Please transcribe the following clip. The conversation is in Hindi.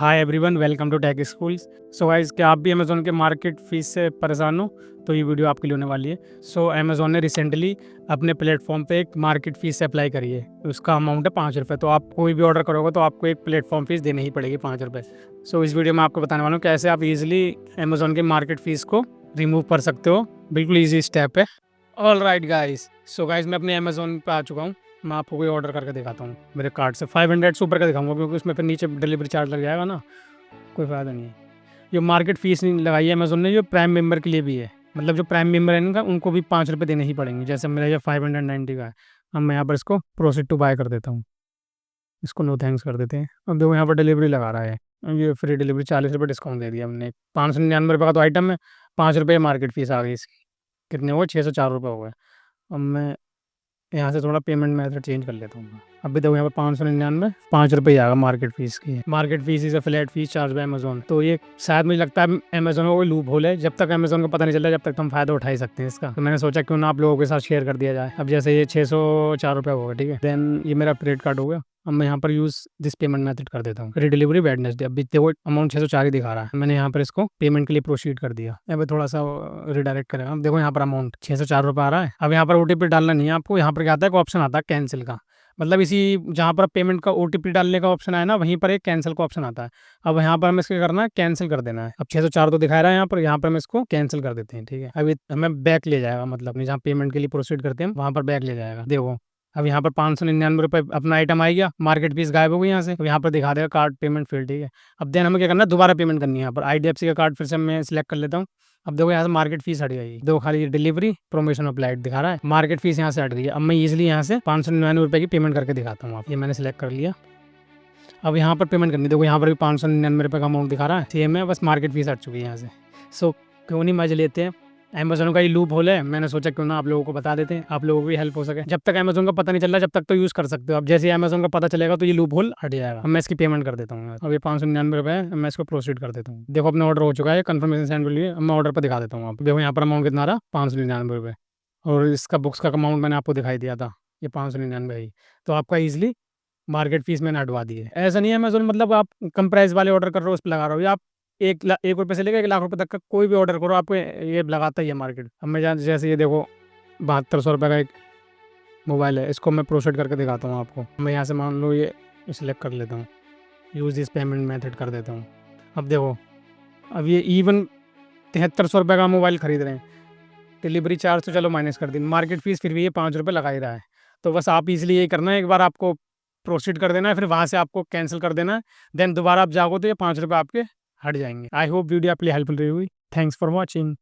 Hi everyone, welcome to tech schools. So guys, क्या आप भी अमेज़न के मार्केट फ़ीस से परेशान हो तो ये वीडियो आपके लिए होने वाली है। सो अमेज़न ने रिसेंटली अपने प्लेटफॉर्म पे एक मार्केट फ़ीस अप्लाई करी है। उसका अमाउंट है ₹5। तो आप कोई भी ऑर्डर करोगे तो आपको एक प्लेटफॉर्म फ़ीस देनी ही पड़ेगी ₹5। सो इस वीडियो में आपको बताने वाला हूँ कैसे आप ईजिली अमेज़न के मार्केट फ़ीस को रिमूव कर सकते हो। बिल्कुल ईजी स्टेप है। ऑलराइट गाइस, सो गाइस मैं अपने अमेज़न पे आ चुका हूँ। मैं आपको कोई ऑर्डर करके दिखाता हूँ मेरे कार्ट से। 500 से ऊपर का दिखाऊंगा क्योंकि उसमें फिर नीचे डिलीवरी चार्ज लग जाएगा ना, कोई फ़ायदा नहीं है। ये मार्केट फ़ीस नहीं लगाई है अमेज़न ने, जो प्राइम मेंबर के लिए भी है। मतलब जो प्राइम मेंबर है इनका, उनको भी ₹5 देने ही पड़ेंगे। जैसे मेरा ये 590 का है। अब मैं यहाँ पर इसको प्रोसीड टू बाय कर देता हूँ। इसको नो थैंक्स कर देते हैं। अब देखो यहाँ पर डिलीवरी लगा रहा है। अब ये फ्री डिलीवरी ₹40 डिस्काउंट दे दिया हमने। ₹599 का तो आइटम है, ₹5 मार्केट फ़ीस आ गई इसकी। कितने हो गए? ₹604 हो गए। अब मैं यहाँ से थोड़ा पेमेंट मेथड चेंज कर लेता हूँ। अभी देखो यहाँ पे 599 ₹5 आएगा मार्केट फ़ीस की। Market fees is a flat fees charge by Amazon. तो ये शायद मुझे लगता है अमेज़न का कोई लूप होल है। जब तक अमेज़न को पता नहीं चल रहा, जब तक तो हम फ़ायदा उठा ही सकते हैं इसका। तो मैंने सोचा क्यों ना आप लोगों के साथ शेयर कर दिया जाए। अब जैसे ये ₹604 हो गया, ठीक है। देन ये मेरा क्रेडिट कार्ड हो गया। अब मैं यहाँ पर यूज़ दिस पेमेंट मेथड कर देता हूँ। Free delivery Wednesday. अभी देखो अमाउंट 604 ही दिखा रहा है। मैंने यहाँ पर इसको पेमेंट के लिए प्रोसीड कर दिया। अब थोड़ा सा रिडायरेक्ट करेगा। अब देखो यहाँ पर अमाउंट ₹604 आ रहा है। अब यहाँ पर ओटीपी डालना नहीं है आपको। यहाँ पर क्या आता है, एक ऑप्शन आता है कैंसिल का। मतलब इसी जहाँ पर पेमेंट का ओटीपी डालने का ऑप्शन आया ना, वहीं पर एक कैंसिल का ऑप्शन आता है। अब यहाँ पर हमें इसको क्या करना है, कैंसिल कर देना है। अब 604 तो दिखा रहा है यहाँ पर हम इसको कैंसिल कर देते हैं, ठीक है। अभी हमें बैक ले जाएगा, मतलब जहाँ पेमेंट के लिए प्रोसीड करते हैं वहाँ पर बैक ले जाएगा। देखो अब यहाँ पर ₹599 अपना आइटम आ गया, मार्केट फीस गायब हो गई यहाँ से। अब यहाँ पर दिखा देगा कार्ड पेमेंट फेल्ड, ठीक है। अब देन हमें क्या करना है, दोबारा पेमेंट करनी है। यहाँ पर आईडीएफसी का कार्ड फिर से मैं सिलेक्ट कर लेता हूँ। अब देखो यहाँ से मार्केट फीस हट गई। देखो खाली डिलीवरी प्रमोशन अप्लाइड दिखा रहा है, मार्केट फीस यहाँ से हट गई है। अब मैं इजीली यहाँ से ₹599 की पेमेंट करके दिखाता हूँ। आप ये मैंने सिलेक्ट कर लिया। अब यहाँ पर पेमेंट करनी है। देखो यहाँ पर भी ₹599 का अमाउंट दिखा रहा है, सेम है, बस मार्केट फीस हट चुकी है यहाँ से। सो क्यों नहीं मजे लेते हैं। अमेज़न का ये लूप होल है। मैंने सोचा क्यों ना आप लोगों को बता देते हैं, आप लोगों को भी हेल्प हो सके। जब तक अमेज़न का पता नहीं चल रहा, जब तक तो यूज़ कर सकते हो। अब जैसे ही अमेज़न का पता चलेगा तो ये लूप होल हट जाएगा। अब मैं इसकी पेमेंट कर देता हूँ। अब ये ₹599 है। अब मैं इसको प्रोसीड कर देता हूँ। देखो अपना ऑर्डर हो चुका है, कंफर्मेशन सेंड कर लिए। अब मैं ऑर्डर पर दिखा देता हूँ। आप देखो यहाँ पर अमाउंट कितना रहा, ₹599। और इसका बुक्स का अमाउंट मैंने आपको दिखाई दिया था, ये 599 ही। तो आपका ईजिली मार्केट फीस मैंने हटवा दी है। ऐसा नहीं है अमेज़न मतलब आप कम प्राइस वाले ऑर्डर कर रहे हो उस पे लगा रहे हो, या आप ₹1 से लेकर ₹1,00,000 तक का कोई भी ऑर्डर करो, आपको ये लगाता ही है मार्केट। अब मैं जैसे ये देखो ₹7200 का एक मोबाइल है, इसको मैं प्रोसीड करके दिखाता हूँ आपको। मैं यहाँ से मान लो ये सिलेक्ट कर लेता हूँ, यूज़ दिस पेमेंट मेथड कर देता हूँ। अब देखो अब ये इवन ₹7300 का मोबाइल खरीद रहे हैं। डिलीवरी चार्ज तो चलो माइनस कर दी, मार्केट फीस फिर भी ये ₹5 लगा ही रहा है। तो बस आप इज़िली यही करना है, एक बार आपको प्रोसीड कर देना है, फिर वहाँ से आपको कैंसिल कर देना है। देन दोबारा आप जाओगे तो ये ₹5 आपके हट जाएँगे। आई होप वीडियो आपके लिए हेल्पफुल रही होगी। Thanks for watching.